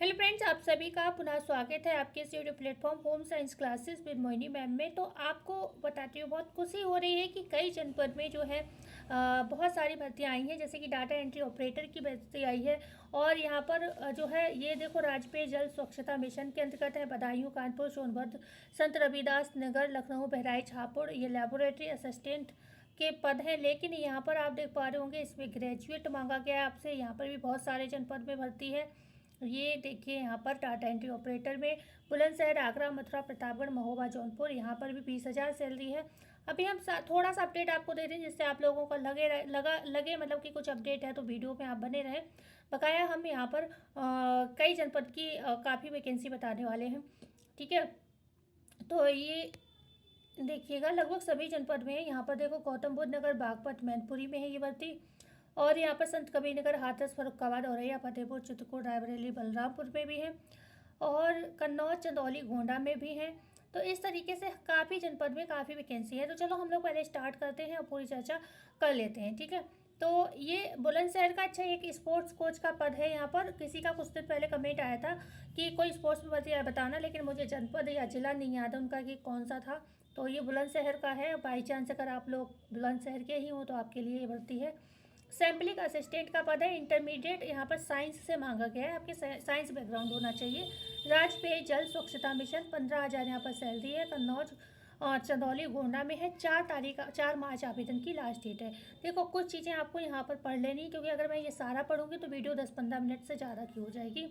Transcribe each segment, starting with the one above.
Hello friends, आप सभी का पुनः स्वागत है आपके इस YouTube platform home science classes with Mohini ma'am में। तो आपको बताती हूँ, बहुत खुशी हो रही है कि कई जनपद में जो है बहुत सारी भर्तियाँ आई हैं। जैसे कि डाटा एंट्री ऑपरेटर की भर्ती आई है और यहाँ पर जो है ये देखो, राजपेय जल स्वच्छता मिशन के अंतर्गत है बदायूं, कानपुर, सोनभद्र, संत रविदास नगर, लखनऊ, बहराइच, हापुड़। ये लेबोरेटरी असिस्टेंट के पद हैं। लेकिन यहाँ पर आप देख पा रहे होंगे, इसमें ग्रेजुएट मांगा गया है आपसे। यहाँ पर भी बहुत सारे जनपद में भर्ती है। ये देखिए, यहाँ पर टाटा एंट्री ऑपरेटर में बुलंदशहर, आगरा, मथुरा, प्रतापगढ़, महोबा, जौनपुर, यहाँ पर भी 20,000 सैलरी है। अभी हम थोड़ा सा अपडेट आपको दे रहे हैं, जिससे आप लोगों को लगे मतलब कि कुछ अपडेट है, तो वीडियो में आप बने रहें। बकाया हम यहाँ पर कई जनपद की काफ़ी वैकेंसी बताने वाले हैं। ठीक है, तो ये देखिएगा, लगभग सभी जनपद में है। यहाँ पर देखो, गौतम बुद्ध नगर, बागपत, मैनपुरी में है ये भर्ती। और यहाँ पर संत कबीर नगर, हाथरस, फर्रुखाबाद, औरैया, फतेहपुर, चित्रकूट, रायबरेली, बलरामपुर में भी है। और कन्नौज, चंदौली, गोंडा में भी है। तो इस तरीके से काफ़ी जनपद में काफ़ी वैकेंसी है। तो चलो हम लोग पहले स्टार्ट करते हैं और पूरी चर्चा कर लेते हैं। ठीक है, तो ये बुलंदशहर का अच्छा एक स्पोर्ट्स कोच का पद है। यहाँ पर किसी का कुछ दिन पहले कमेंट आया था कि कोई स्पोर्ट्स में भर्ती है बताना, लेकिन मुझे जनपद या जिला नहीं याद है उनका कि कौन सा था। तो ये बुलंदशहर का है। बाई चांस अगर आप लोग बुलंदशहर के ही हो तो आपके लिए ये भर्ती है। सैम्पलिंग असिस्टेंट का पद है, इंटरमीडिएट। यहाँ पर साइंस से मांगा गया है, आपके साइंस बैकग्राउंड होना चाहिए। राजपेय जल स्वच्छता मिशन, 15,000 यहाँ पर सैलरी है। कन्नौज और चंदौली, गोंडा में है। 4 मार्च आवेदन की लास्ट डेट है। देखो, कुछ चीज़ें आपको यहाँ पर पढ़ लेनी, क्योंकि अगर मैं ये सारा पढ़ूंगी तो वीडियो 10-15 मिनट से ज़्यादा की हो जाएगी,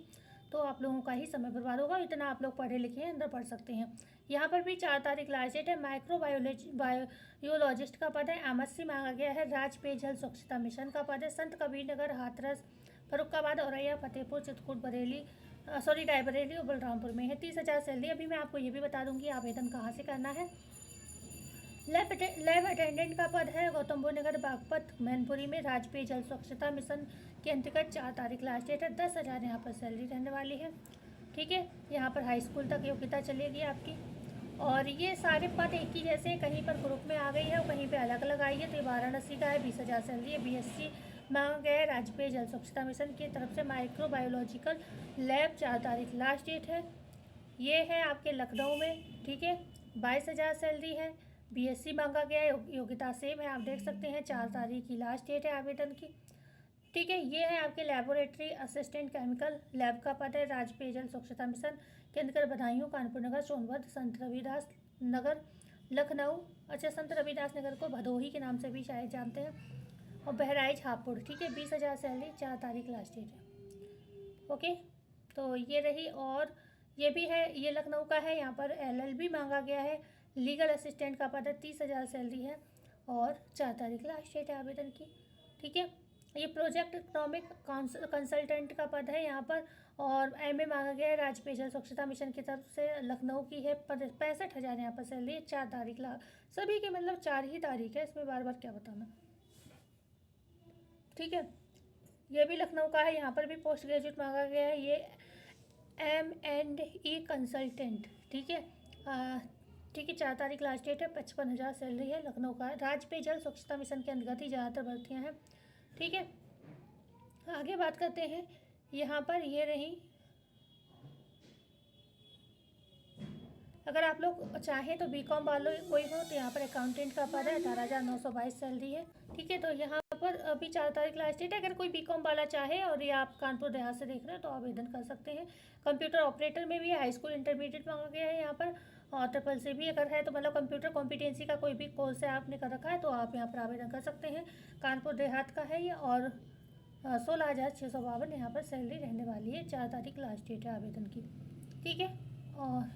तो आप लोगों का ही समय बर्बाद होगा। इतना आप लोग पढ़े लिखे हैं, अंदर पढ़ सकते हैं। यहाँ पर भी 4 तारीख लास्ट डेट है। बायोलॉजिस्ट का पद है, एमएससी मांगा गया है। राजपेय जल स्वच्छता मिशन का पद है। संत कबीर नगर, हाथरस, फर्रुखाबाद, औरैया, फतेहपुर, चित्रकूट, रायबरेली और बलरामपुर में है। 30,000 सैलरी। अभी मैं आपको ये भी बता दूंगी आवेदन कहाँ से करना है। लैब अटेंडेंट का पद है, गौतम बुद्ध नगर, बागपत, मैनपुरी में। राजपेय जल स्वच्छता मिशन के अंतर्गत 4 तारीख लास्ट डेट है। 10,000 यहाँ पर सैलरी रहने वाली है। ठीक है, यहाँ पर हाई स्कूल तक योग्यता चलेगी आपकी। और ये सारे पद एक ही जैसे, कहीं पर ग्रुप में आ गई है और कहीं पे अलग अलग आई है। तो ये वाराणसी का है, 20,000 सैलरी है। बीएससी मांगा गया है राजपेय जल स्वच्छता मिशन की तरफ से। माइक्रोबायोलॉजिकल लैब, 4 तारीख लास्ट डेट है। ये है आपके लखनऊ में। ठीक है, 22,000 सैलरी है। बीएससी मांगा गया है, योग्यता सेम है, आप देख सकते हैं। 4 तारीख की लास्ट डेट है आवेदन की। ठीक है, ये है आपके लेबोरेटरी असिस्टेंट केमिकल लैब का पद है। राजपेय जल स्वच्छता मिशन के अंतर्गत बदायूं, कानपुर नगर, सोनभद्र, संत रविदास नगर, लखनऊ। अच्छा, संत रविदास नगर को भदोही के नाम से भी शायद जानते हैं। और बहराइच, हापुड़। ठीक है, 20,000 सैलरी, 4 तारीख लास्ट डेट है। ओके, तो ये रही। और ये भी है, ये लखनऊ का है। यहाँ पर एलएलबी मांगा गया है। लीगल असिस्टेंट का पद है, 30,000 सैलरी है और 4 तारीख लास्ट डेट है आवेदन की। ठीक है, ये प्रोजेक्ट इकोनॉमिक कंसल्टेंट का पद है यहाँ पर। और एमए मांगा गया है राजपेय जल स्वच्छता मिशन की तरफ से। लखनऊ की है। 65,000 यहाँ पर सैलरी है। 4 तारीख सभी के मतलब 4 ही तारीख है, इसमें बार बार क्या बताना। ठीक है, ये भी लखनऊ का है। यहाँ पर भी पोस्ट ग्रेजुएट मांगा गया है। ये M&E कंसल्टेंट। ठीक है, ठीक है, 4 तारीख लास्ट डेट है। 55,000 सैलरी है। लखनऊ का है। राजपेय जल स्वच्छता मिशन के अंतर्गत ही ज़्यादातर भर्तियाँ हैं। ठीक है, आगे बात करते हैं। यहाँ पर ये रही, अगर आप लोग चाहें तो बीकॉम वालों कोई हो तो यहाँ पर अकाउंटेंट का पद है। 18,922 सैलरी है। ठीक है, तो यहाँ पर अभी 4 तारीख लास्ट डेट है। अगर कोई बीकॉम वाला चाहे और ये आप कानपुर देहात से देख रहे हो तो आवेदन कर सकते हैं। कंप्यूटर ऑपरेटर में भी हाई स्कूल इंटरमीडिएट मांगा गया है यहाँ पर। और ट्रिपल सी भी अगर है तो मतलब कंप्यूटर कॉम्पिटेंसी का कोई भी कोर्स है आपने कर रखा है तो आप यहाँ पर आवेदन कर सकते हैं। कानपुर देहात का है ये। और 16,652 यहाँ पर सैलरी रहने वाली है। 4 तारीख लास्ट डेट है आवेदन की। ठीक है, और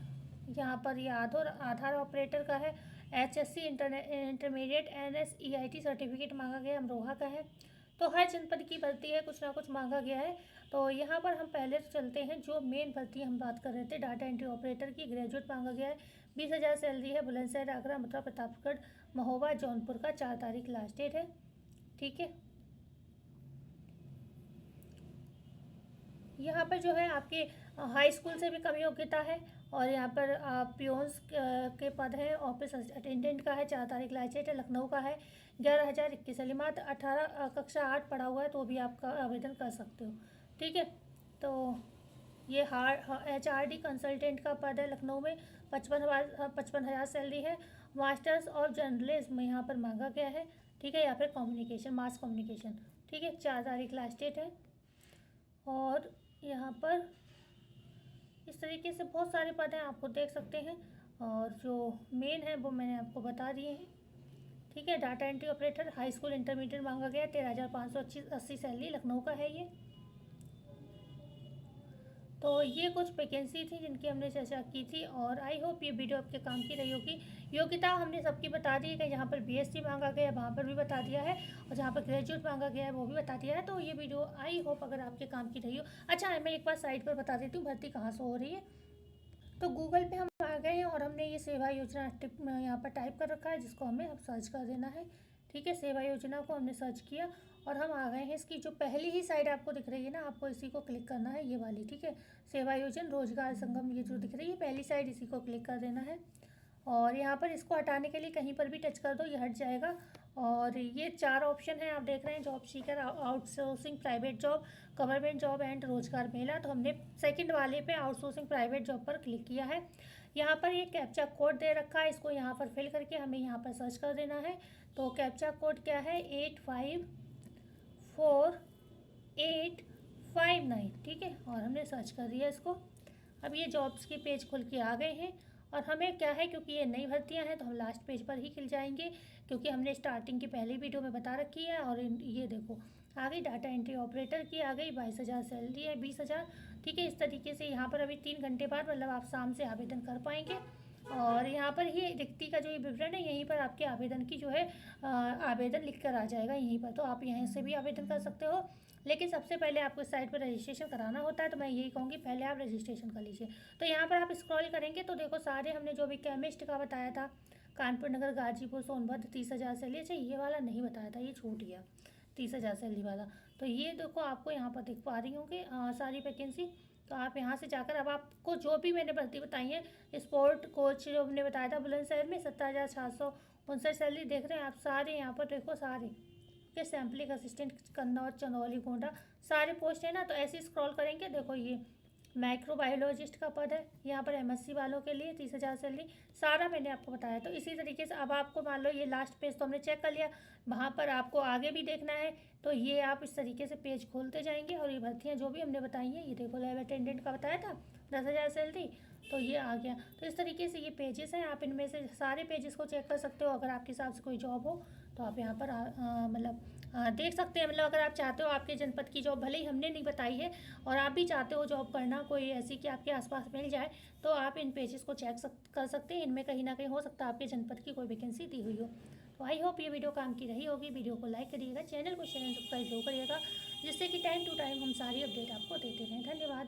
यहाँ पर ये आधार ऑपरेटर का है। HSC इंटरमीडिएट NSEIT सर्टिफिकेट मांगा गया है। अमरोहा का है। तो हर जनपद की भर्ती है, कुछ ना कुछ मांगा गया है। तो यहाँ पर हम पहले चलते हैं, जो मेन भर्ती हम बात कर रहे थे, डाटा एंट्री ऑपरेटर की। ग्रेजुएट मांगा गया है। 20,000 सैलरी है। बुलंदशहर, आगरा, मथुरा, प्रतापगढ़, महोबा, जौनपुर का 4 तारीख लास्ट डेट है। ठीक है, यहाँ पर जो है आपके हाई स्कूल से भी कम योग्यता है। और यहाँ पर पियोन्स के पद हैं। ऑफिस अटेंडेंट का है। 4 तारीख लास्ट डेट है। लखनऊ का है। 11,021 सैलरी। मात्र 18 कक्षा 8 पढ़ा हुआ है तो भी आप आवेदन कर सकते हो। ठीक है, तो ये HRD कंसल्टेंट का पद है लखनऊ में। 55,000 सैलरी है। मास्टर्स और जर्नलिज्म यहाँ पर मांगा गया है, ठीक है, या फिर कम्युनिकेशन, मास कम्युनिकेशन, ठीक है। 4 तारीख लास्ट डेट है। और यहाँ पर इस तरीके से बहुत सारे पद हैं, आपको देख सकते हैं। और जो मेन है वो मैंने आपको बता दिए हैं, ठीक है। Data entry operator high school intermediate मांगा गया, 13,580 सैलरी, लखनऊ का है ये। तो ये कुछ वैकेंसी थी जिनकी हमने चर्चा की थी, और आई होप ये वीडियो आपके काम की रही होगी। योग्यता हमने सबकी बता दी है कि जहाँ पर BSc मांगा गया है वहाँ पर भी बता दिया है, और जहाँ पर ग्रेजुएट मांगा गया है वो भी बता दिया है। तो ये वीडियो आई होप अगर आपके काम की रही हो। अच्छा, मैं एक बार साइट पर बता देती हूँ भर्ती कहाँ से हो रही है। तो गूगल पे हम आ गए हैं और हमने ये सेवा योजना टिप यहाँ पर टाइप कर रखा है, जिसको हमें अब सर्च कर देना है, ठीक है। सेवा योजना को हमने सर्च किया और हम आ गए हैं। इसकी जो पहली ही साइड आपको दिख रही है ना, आपको इसी को क्लिक करना है, ये वाली, ठीक है। सेवा योजना रोजगार संगम, ये जो दिख रही है पहली साइड, इसी को क्लिक कर देना है। और यहाँ पर इसको हटाने के लिए कहीं पर भी टच कर दो, ये हट जाएगा। और ये 4 ऑप्शन हैं, आप देख रहे हैं, job seeker, outsourcing, private job, government job and रोजगार मेला। तो हमने सेकंड वाले पे आउटसोर्सिंग प्राइवेट जॉब पर क्लिक किया है। यहाँ पर ये कैप्चा कोड दे रखा है, इसको यहाँ पर फिल करके हमें यहाँ पर सर्च कर देना है। तो कैप्चा कोड क्या है, 854859, ठीक है। और हमने सर्च कर दिया इसको। अब ये जॉब्स के पेज खुल के आ गए हैं। और हमें क्या है, क्योंकि ये नई भर्तियां हैं तो हम लास्ट पेज पर ही खिल जाएंगे, क्योंकि हमने स्टार्टिंग की पहली वीडियो में बता रखी है। और ये देखो आ गई डाटा एंट्री ऑपरेटर की, आ गई 22,000 सैलरी है, 20,000, ठीक है। इस तरीके से यहाँ पर अभी 3 घंटे बाद मतलब आप शाम से आवेदन कर पाएंगे। और यहाँ पर ही रिक्ति का जो ये विवरण है, यहीं पर आपके आवेदन की जो है आवेदन लिख कर आ जाएगा यहीं पर। तो आप यहाँ से भी आवेदन कर सकते हो, लेकिन सबसे पहले आपको इस साइट पर रजिस्ट्रेशन कराना होता है। तो मैं यही कहूँगी पहले आप रजिस्ट्रेशन कर लीजिए। तो यहाँ पर आप स्क्रॉल करेंगे तो देखो सारे हमने जो भी केमिस्ट का बताया था, कानपुर नगर, गाजीपुर, सोनभद्र, 30,000 सैलरी। अच्छा, ये वाला नहीं बताया था, ये छूट गया, 30,000 सैलरी वाला। तो ये देखो आपको यहाँ पर दिख पा रही होंगे सारी वैकेंसी। तो आप यहाँ से जाकर अब आपको जो भी मैंने भर्ती बताई है, स्पोर्ट कोच जो हमने बताया था बुलंदशहर में, 17,759 सैलरी, देख रहे हैं आप सारे, यहाँ पर देखो सारे के सैम्पलिंग असिस्टेंट, कन्नौज, चंदौली, गोंडा, सारे पोस्ट है ना। तो ऐसे स्क्रॉल करेंगे, देखो ये माइक्रोबायोलॉजिस्ट का पद है, यहाँ पर MSc वालों के लिए 30,000 सैलरी, सारा मैंने आपको बताया। तो इसी तरीके से अब आपको मान लो ये लास्ट पेज तो हमने चेक कर लिया, वहाँ पर आपको आगे भी देखना है। तो ये आप इस तरीके से पेज खोलते जाएंगे और ये भर्तियाँ जो भी हमने बताई हैं, ये देखो लैब अटेंडेंट का बताया था 10,000 सैलरी, तो ये आ गया। तो इस तरीके से ये पेजेस हैं, आप इनमें से सारे पेजेस को चेक कर सकते हो। अगर आपके हिसाब से कोई जॉब हो तो आप यहाँ पर मतलब देख सकते हैं। मतलब अगर आप चाहते हो आपके जनपद की जॉब, भले ही हमने नहीं बताई है, और आप भी चाहते हो जॉब करना कोई ऐसी कि आपके आसपास मिल जाए, तो आप इन पेजेस को चेक कर सकते हैं। इनमें कहीं ना कहीं हो सकता है आपके जनपद की कोई वैकेंसी दी हुई हो। तो आई होप ये वीडियो काम की रही होगी। वीडियो को लाइक करिएगा, चैनल को शेयर एंड सब्सक्राइब जरूर करिएगा, जिससे कि टाइम टू टाइम हम सारी अपडेट आपको देते रहें। धन्यवाद।